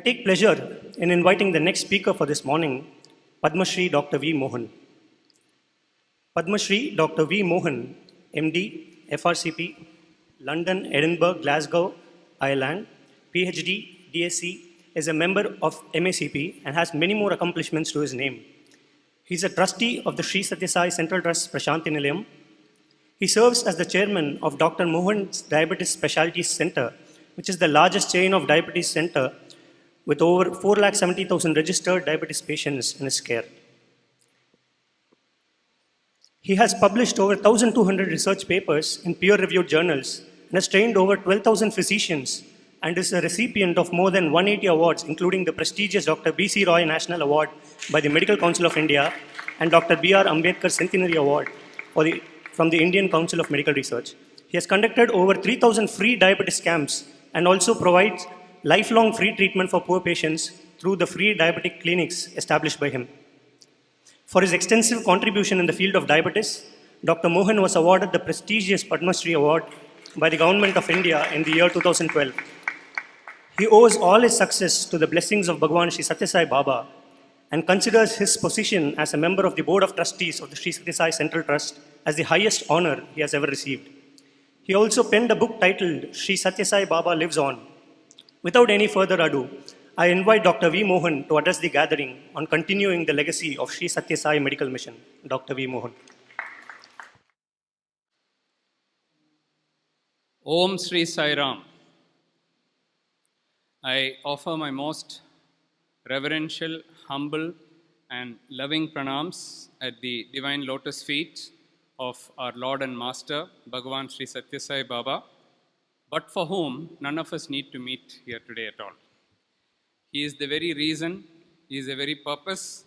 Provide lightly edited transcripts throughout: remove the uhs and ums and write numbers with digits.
take pleasure in inviting the next speaker for this morning, Padma Shri Dr. V. Mohan. Padma Shri Dr. V. Mohan, MD, FRCP, London, Edinburgh, Glasgow, Ireland, PhD, DSc, is a member of MACP and has many more accomplishments to his name. He is a trustee of the Sri Sathya Sai Central Trust Prashanti Nilayam. He serves as the chairman of Dr. Mohan's Diabetes Specialities Center, which is the largest chain of diabetes center with over 470,000 registered diabetes patients in his care. He has published over 1,200 research papers in peer-reviewed journals and has trained over 12,000 physicians and is a recipient of more than 180 awards, including the prestigious Dr. B.C. Roy National Award by the Medical Council of India and Dr. B.R. Ambedkar Centenary Award from the Indian Council of Medical Research. He has conducted over 3,000 free diabetes camps and also provides lifelong free treatment for poor patients through the free diabetic clinics established by him. For his extensive contribution in the field of diabetes, Dr. Mohan was awarded the prestigious Padma Shri Award by the Government of India in the year 2012. He owes all his success to the blessings of Bhagwan Sri Sathya Sai Baba and considers his position as a member of the Board of Trustees of the Sri Sathya Sai Central Trust as the highest honor he has ever received. He also penned a book titled Sri Sathya Sai Baba Lives On. Without any further ado, I invite Dr. V. Mohan to address the gathering on continuing the legacy of Sri Sathya Sai Medical Mission. Dr. V. Mohan. Om Sri Sai Ram. I offer my most reverential, humble, and loving pranams at the divine lotus feet of our Lord and Master, Bhagavan Sri Sathya Sai Baba, but for whom none of us need to meet here today at all. He is the very reason, He is the very purpose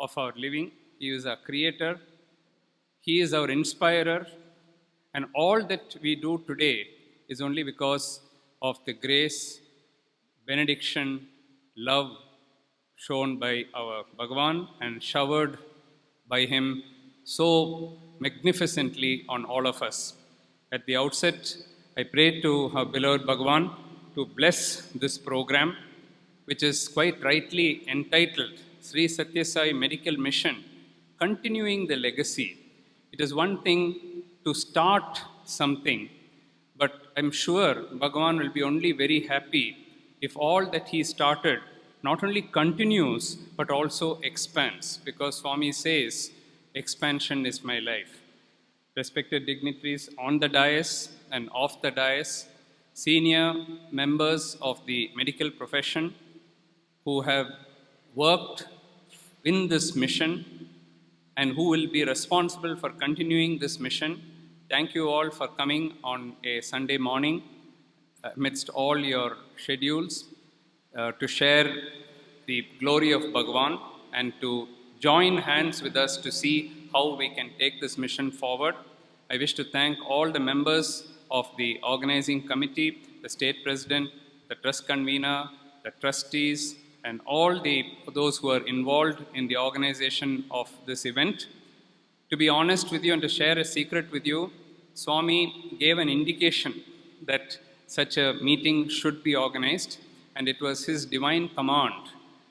of our living. He is our creator, He is our inspirer, and all that we do today is only because of the grace, benediction, love shown by our Bhagavan and showered by Him so magnificently on all of us. At the outset, I pray to our beloved Bhagavan to bless this program, which is quite rightly entitled Sri Sathya Sai Medical Mission, continuing the legacy. It is one thing to start something, but I'm sure Bhagavan will be only very happy if all that he started not only continues, but also expands, because Swami says, expansion is my life. Respected dignitaries on the dais and off the dais, senior members of the medical profession who have worked in this mission and who will be responsible for continuing this mission, thank you all for coming on a Sunday morning amidst all your schedules to share the glory of Bhagavan and to join hands with us to see how we can take this mission forward. I wish to thank all the members of the organizing committee, the state president, the trust convener, the trustees, and all those who are involved in the organization of this event. To be honest with you and to share a secret with you, Swami gave an indication that such a meeting should be organized, and it was his divine command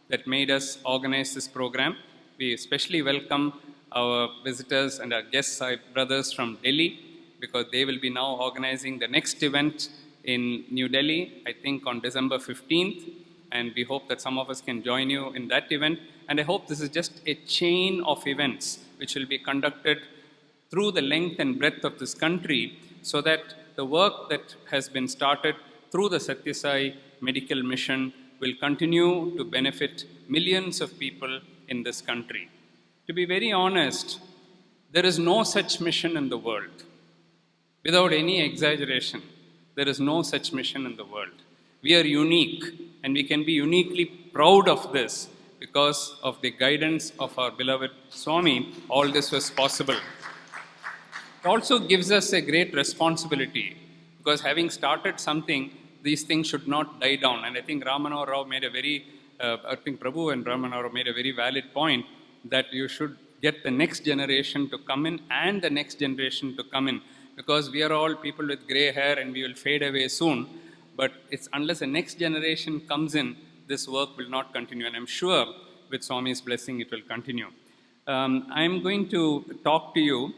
that made us organize this program. We especially welcome our visitors and our guests, Sai Brothers from Delhi, because they will be now organizing the next event in New Delhi, I think on December 15th, and we hope that some of us can join you in that event. And I hope this is just a chain of events which will be conducted through the length and breadth of this country, so that the work that has been started through the Sathya Sai Medical Mission will continue to benefit millions of people in this country. To be very honest, there is no such mission in the world. Without any exaggeration, there is no such mission in the world. We are unique, and we can be uniquely proud of this because of the guidance of our beloved Swami. All this was possible. It also gives us a great responsibility, because having started something, these things should not die down. And I think Ramanohar Rao made a very, Prabhu and Ramanohar Rao made a very valid point that you should get the next generation to come in and the next generation to come in, because we are all people with gray hair and we will fade away soon. But it's unless the next generation comes in, this work will not continue. And I'm sure with Swami's blessing, it will continue. I'm going to talk to you.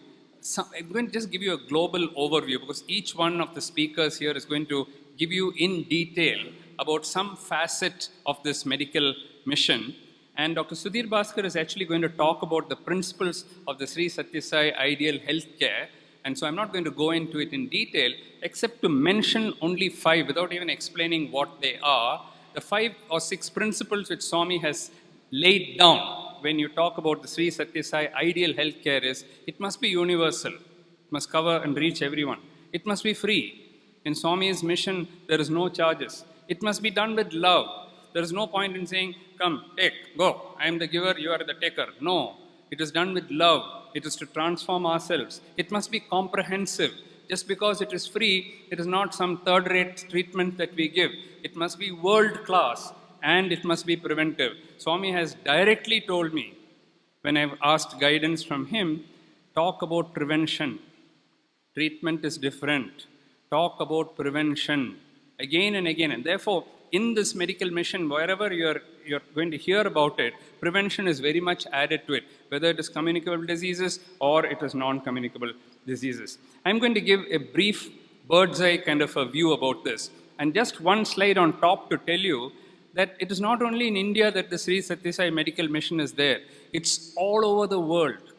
I'm going to just give you a global overview because each one of the speakers here is going to give you in detail about some facet of this medical mission. And Dr. Sudhir Bhaskar is actually going to talk about the principles of the Sri Sathya Sai Ideal Healthcare. And so I'm not going to go into it in detail, except to mention only 5 without even explaining what they are. The 5 or 6 principles which Swami has laid down when you talk about the Sri Sathya Sai Ideal Healthcare is, it must be universal. It must cover and reach everyone. It must be free. In Swami's mission, there is no charges. It must be done with love. There is no point in saying, come, take, go. I am the giver, you are the taker. No. It is done with love. It is to transform ourselves. It must be comprehensive. Just because it is free, it is not some third-rate treatment that we give. It must be world-class and it must be preventive. Swami has directly told me, when I've asked guidance from him, talk about prevention. Treatment is different. Talk about prevention again and again. And therefore, in this medical mission, wherever you're going to hear about it, prevention is very much added to it, whether it is communicable diseases or it is non-communicable diseases. I'm going to give a brief bird's eye kind of a view about this. And just one slide on top to tell you that it is not only in India that the Sri Sathya Sai medical mission is there. It's all over the world.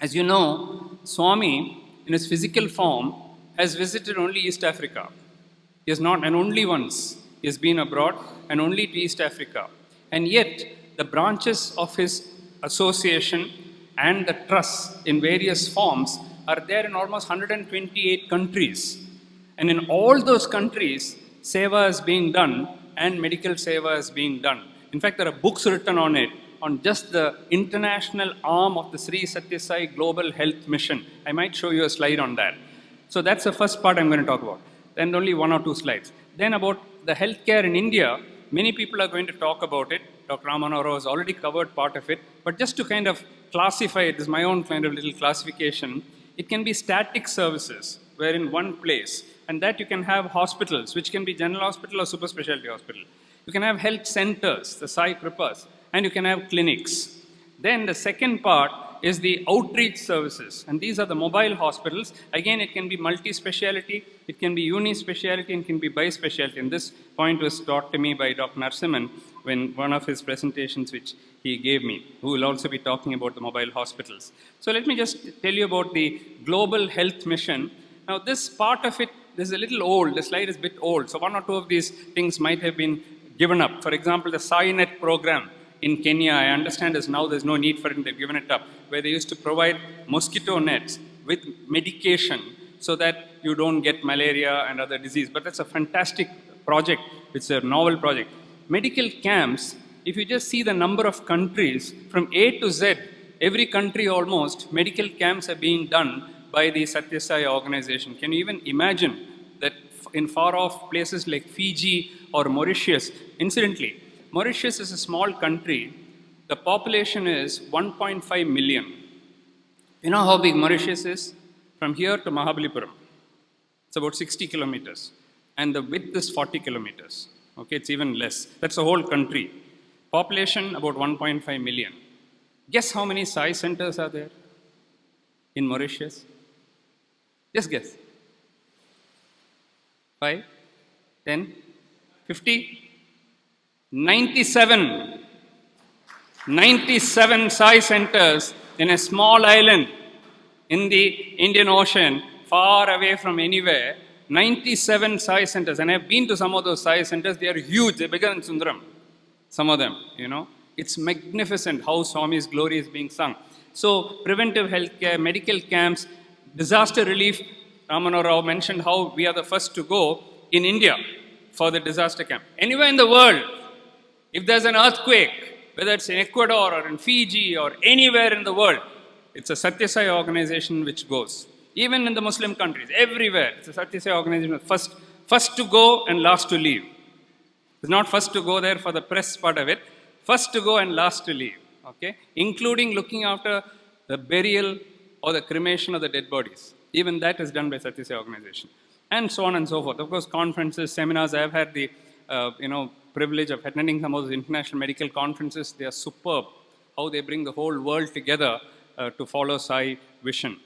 As you know, Swami, in his physical form, has visited only East Africa. He has not, and only once, he has been abroad, and only to East Africa. And yet, the branches of his association and the trusts in various forms are there in almost 128 countries. And in all those countries, seva is being done and medical seva is being done. In fact, there are books written on it, on just the international arm of the Sri Sathya Sai Global Health Mission. I might show you a slide on that. So that's the first part I'm going to talk about. And only 1 or 2 slides. Then about the healthcare in India, many people are going to talk about it. Dr. Ramanoro has already covered part of it. But just to kind of classify it, this is my own kind of little classification. It can be static services, where in one place. And that you can have hospitals, which can be general hospital or super specialty hospital. You can have health centers, the Sai Kripas, and you can have clinics. Then the second part is the outreach services. And these are the mobile hospitals. Again, it can be multi-speciality, it can be uni-speciality, and it can be bi-speciality. And this point was taught to me by Dr. Narasimhan when one of his presentations which he gave me, who will also be talking about the mobile hospitals. So let me just tell you about the Global Health Mission. Now this part of it, this is a little old, the slide is a bit old. So 1 or 2 of these things might have been given up. For example, the SciNet program in Kenya, I understand is now there's no need for it, they've given it up, where they used to provide mosquito nets with medication so that you don't get malaria and other disease. But that's a fantastic project. It's a novel project. Medical camps, if you just see the number of countries, from A to Z, every country almost, medical camps are being done by the Sathya Sai organization. Can you even imagine that in far off places like Fiji or Mauritius, incidentally, Mauritius is a small country. The population is 1.5 million. You know how big Mauritius is? From here to Mahabalipuram. It's about 60 kilometers. And the width is 40 kilometers. Okay, it's even less. That's the whole country. Population about 1.5 million. Guess how many Sai centers are there in Mauritius? Just guess. 5, 10, 50, 97. 97 Sai centers in a small island in the Indian Ocean, far away from anywhere. 97 Sai centers. And I've been to some of those Sai centers. They are huge. They're bigger than Sundaram. Some of them, you know. It's magnificent how Swami's glory is being sung. So, preventive healthcare, medical camps, disaster relief. Ramana Rao mentioned how we are the first to go in India for the disaster camp. Anywhere in the world, if there's an earthquake, whether it's in Ecuador or in Fiji or anywhere in the world, it's a Sathya Sai organization which goes. Even in the Muslim countries, everywhere, it's a Sathya Sai organization, first to go and last to leave. It's not first to go there for the press part of it, first to go and last to leave, okay? Including looking after the burial or the cremation of the dead bodies. Even that is done by Sathya Sai organization. And so on and so forth. Of course, conferences, seminars, I have had the privilege of attending some of those international medical conferences. They are superb. How they bring the whole world together to follow Sai vision.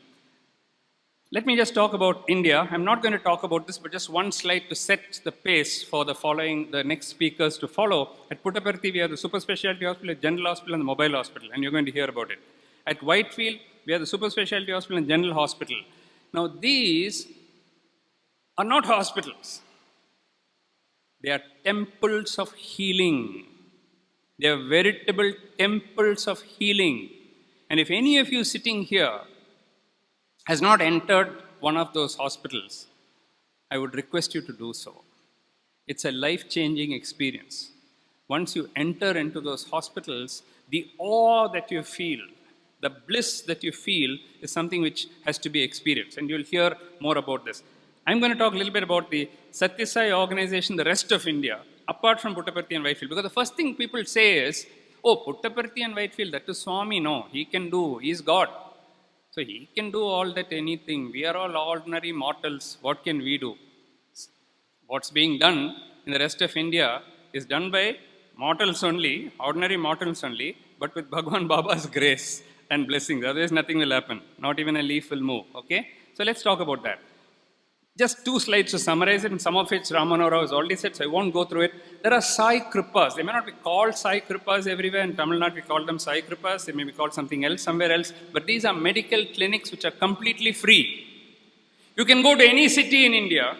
Let me just talk about India. I'm not going to talk about this, but just one slide to set the pace for the next speakers to follow. At Puttaparthi, we have the super specialty hospital, general hospital, and the mobile hospital, and you're going to hear about it. At Whitefield, we have the super specialty hospital and general hospital. Now, these are not hospitals. They are temples of healing. They are veritable temples of healing. And if any of you sitting here has not entered one of those hospitals, I would request you to do so. It's a life-changing experience. Once you enter into those hospitals, the awe that you feel, the bliss that you feel is something which has to be experienced. And you'll hear more about this. I'm going to talk a little bit about the Sathya Sai organization, the rest of India, apart from Puttaparthi and Whitefield. Because the first thing people say is, oh, Puttaparthi and Whitefield, that is Swami. No, he can do, he's God. So he can do all that, anything. We are all ordinary mortals. What can we do? What's being done in the rest of India is done by mortals only, ordinary mortals only, but with Bhagwan Baba's grace and blessings. Otherwise, nothing will happen. Not even a leaf will move. Okay? So let's talk about that. Just 2 slides to summarize it, and some of which Ramana Rao has already said, so I won't go through it. There are Sai Kripas. They may not be called Sai Kripas everywhere. In Tamil Nadu, we call them Sai Kripas. They may be called something else somewhere else. But these are medical clinics which are completely free. You can go to any city in India,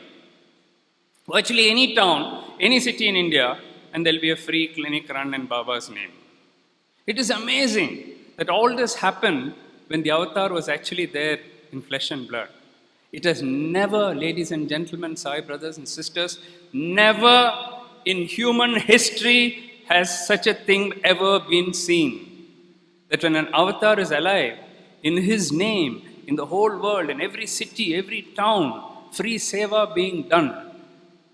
virtually any town, any city in India, and there'll be a free clinic run in Baba's name. It is amazing that all this happened when the avatar was actually there in flesh and blood. It has never, ladies and gentlemen, Sai brothers and sisters, never in human history has such a thing ever been seen. That when an avatar is alive, in his name, in the whole world, in every city, every town, free seva being done,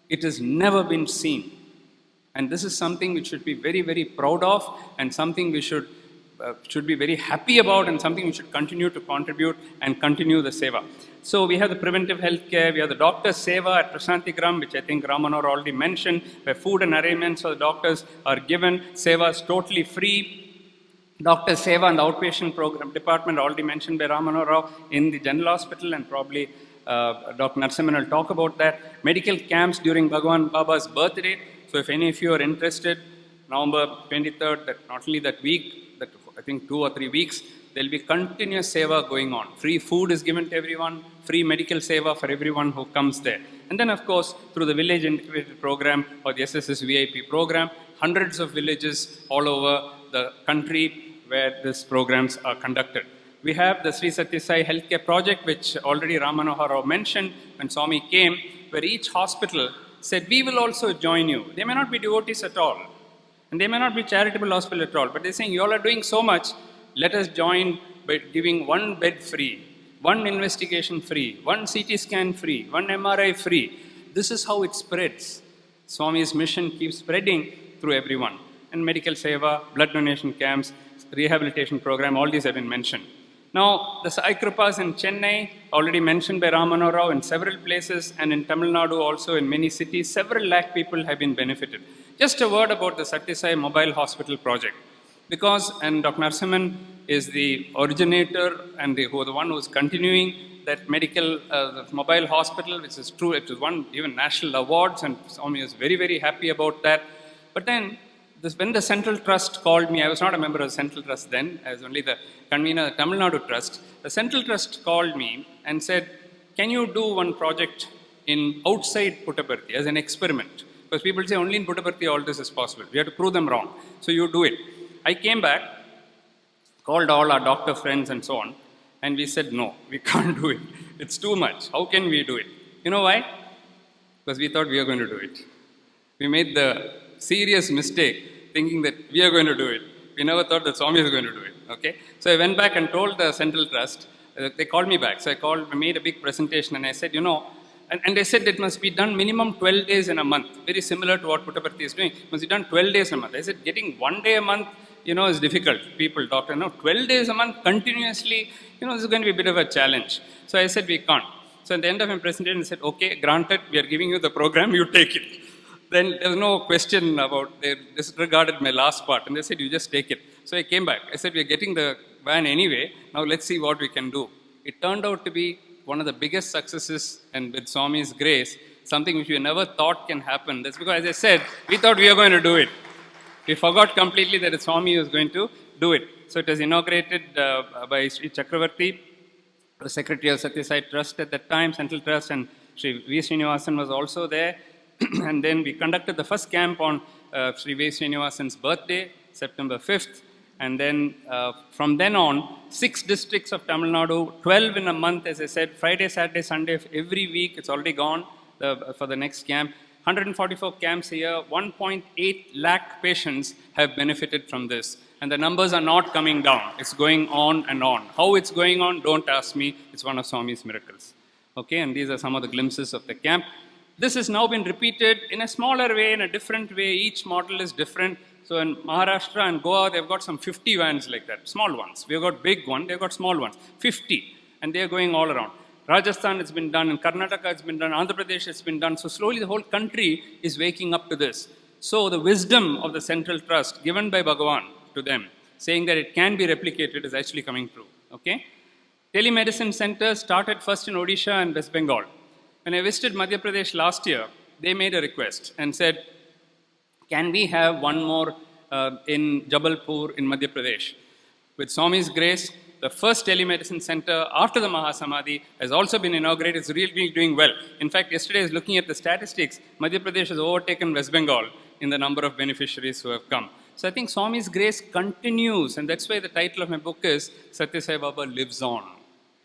it has never been seen. And this is something we should be very, very proud of, and something we should be very happy about, and something we should continue to contribute and continue the seva. So we have the preventive health care, we have the doctor's seva at Prasantigram, which I think Ramanor already mentioned, where food and arrangements for the doctors are given. Seva is totally free. Doctor's seva and the outpatient program department already mentioned by Ramanor Rao in the general hospital, and probably Dr. Narasimhan will talk about that. Medical camps during Bhagwan Baba's birthday. So if any of you are interested, November 23rd, that not only that week, that I think 2 or 3 weeks, there will be continuous seva going on. Free food is given to everyone, free medical seva for everyone who comes there. And then, of course, through the village integrated program or the SSS VIP program, hundreds of villages all over the country where these programs are conducted. We have the Sri Sathya Sai Healthcare Project, which already Ramanohar Rao mentioned when Swami came, where each hospital said, we will also join you. They may not be devotees at all, and they may not be charitable hospital at all, but they're saying, you all are doing so much, let us join by giving 1 bed free, 1 investigation free, 1 CT scan free, 1 MRI free. This is how it spreads. Swami's mission keeps spreading through everyone. And medical seva, blood donation camps, rehabilitation program, all these have been mentioned. Now, the Sai Kripas in Chennai, already mentioned by Ramana Rao, in several places, and in Tamil Nadu also in many cities, several lakh people have been benefited. Just a word about the Sathya Sai Mobile Hospital project. Because, and Dr. Narasimhan is the originator and the one who is continuing that medical mobile hospital, which is true, it was won even national awards, and Swami is very, very happy about that. But then, when the Central Trust called me, I was not a member of the Central Trust then, I was only the convener of the Tamil Nadu Trust. The Central Trust called me and said, can you do one project outside Puttaparthi as an experiment? Because people say only in Puttaparthi all this is possible. We have to prove them wrong. So you do it. I came back, called all our doctor friends and so on, and we said, no, we can't do it. It's too much. How can we do it? You know why? Because we thought we were going to do it. We made the serious mistake thinking that we are going to do it. We never thought that Swami was going to do it. Okay? So I went back and told the Central Trust. They called me back. So I made a big presentation, and I said, and they said it must be done minimum 12 days in a month. Very similar to what Puttaparthi is doing. It must be done 12 days in a month. I said, getting 1 day a month, is difficult. People, doctor, 12 days a month continuously, this is going to be a bit of a challenge. So I said, we can't. So at the end of my presentation, I said, okay, granted, we are giving you the program, you take it. Then there was no question about, they disregarded my last part and they said, you just take it. So I came back. I said, we're getting the van anyway. Now let's see what we can do. It turned out to be one of the biggest successes, and with Swami's grace, something which we never thought can happen. That's because, as I said, we thought we were going to do it. We forgot completely that Swami was going to do it. So it was inaugurated by Sri Chakravarti, the Secretary of Sathya Sai Trust at that time, Central Trust, and Sri V. Srinivasan was also there. And then we conducted the first camp on Sri V. Srinivasan's birthday, September 5th. And then from then on, 6 districts of Tamil Nadu, 12 in a month, as I said, Friday, Saturday, Sunday, every week. It's already gone for the next camp. 144 camps a year, 1.8 lakh patients have benefited from this. And the numbers are not coming down. It's going on and on. How it's going on, don't ask me. It's one of Swami's miracles. Okay, and these are some of the glimpses of the camp. This has now been repeated in a smaller way, in a different way. Each model is different. So in Maharashtra and Goa, they've got some 50 vans like that, small ones. We've got big one, they've got small ones, 50. And they're going all around. Rajasthan, it's been done. In Karnataka, it's been done. Andhra Pradesh, it's been done. So slowly the whole country is waking up to this. So the wisdom of the Central Trust given by Bhagavan to them, saying that it can be replicated, is actually coming true. Okay? Telemedicine centers started first in Odisha and West Bengal. When I visited Madhya Pradesh last year, they made a request and said, can we have one more in Jabalpur in Madhya Pradesh? With Swami's grace, the first telemedicine center after the Mahasamadhi has also been inaugurated. It's really doing well. In fact, yesterday I was looking at the statistics. Madhya Pradesh has overtaken West Bengal in the number of beneficiaries who have come. So I think Swami's grace continues, and that's why the title of my book is Sathya Sai Baba Lives On.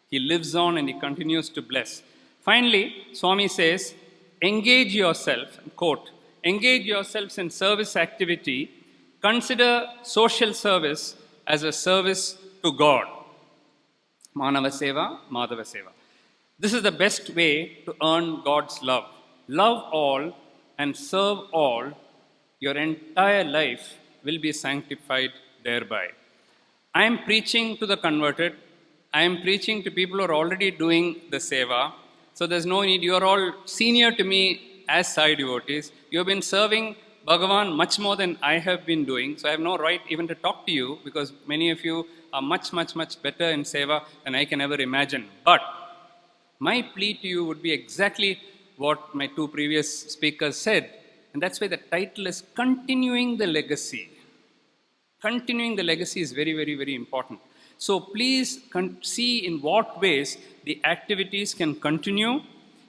He lives on and he continues to bless. Finally, Swami says, engage yourself, quote, engage yourselves in service activity. Consider social service as a service to God. Manava Seva, Madhava Seva. This is the best way to earn God's love. Love all and serve all. Your entire life will be sanctified thereby. I am preaching to the converted. I am preaching to people who are already doing the Seva. So there's no need. You are all senior to me as Sai devotees. You have been serving Bhagavan much more than I have been doing. So I have no right even to talk to you, because many of you are much, much, much better in Seva than I can ever imagine. But my plea to you would be exactly what my 2 previous speakers said. And that's why the title is Continuing the Legacy. Continuing the legacy is very, very, very important. So please see in what ways the activities can continue,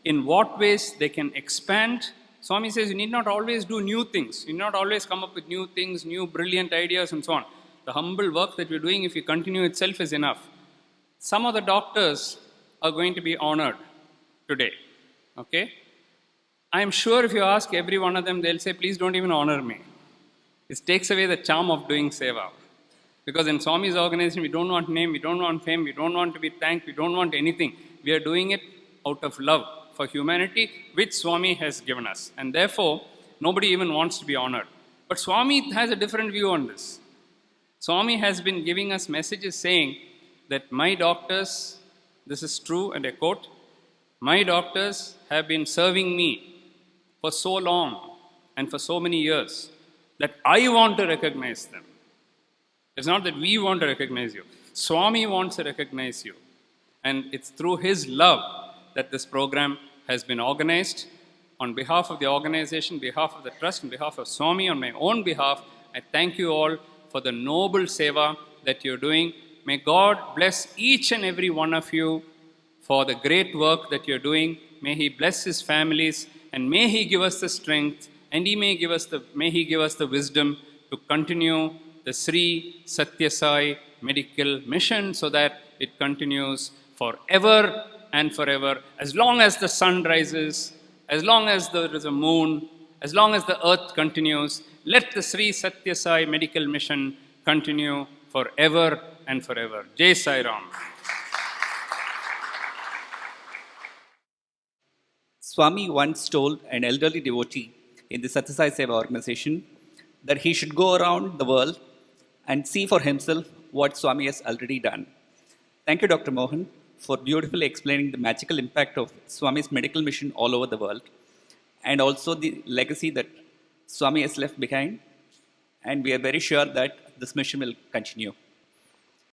in what ways they can expand. Swami says you need not always do new things. You need not always come up with new things, new brilliant ideas and so on. The humble work that we're doing, if you continue itself, is enough. Some of the doctors are going to be honored today. Okay? I'm sure if you ask every one of them, they'll say, please don't even honor me. This takes away the charm of doing Seva. Because in Swami's organization, we don't want name, we don't want fame, we don't want to be thanked, we don't want anything. We are doing it out of love for humanity, which Swami has given us. And therefore, nobody even wants to be honored. But Swami has a different view on this. Swami has been giving us messages saying that my doctors, this is true, and I quote, my doctors have been serving me for so long and for so many years that I want to recognize them. It's not that we want to recognize you. Swami wants to recognize you. And it's through his love that this program has been organized. On behalf of the organization, behalf of the trust, on behalf of Swami, on my own behalf, I thank you all for the noble seva that you're doing. May God bless each and every one of you for the great work that you're doing. May He bless His families, and may He give us the strength, and may He give us the wisdom to continue the Sri Sathya Sai medical mission, so that it continues forever and forever. As long as the sun rises, as long as there is a moon, as long as the earth continues, let the Sri Sathya Sai medical mission continue forever and forever. Jai Sai Ram. Swami once told an elderly devotee in the Sathya Sai Seva organization that he should go around the world and see for himself what Swami has already done. Thank you, Dr. Mohan, for beautifully explaining the magical impact of Swami's medical mission all over the world, and also the legacy that Swami has left behind, and we are very sure that this mission will continue.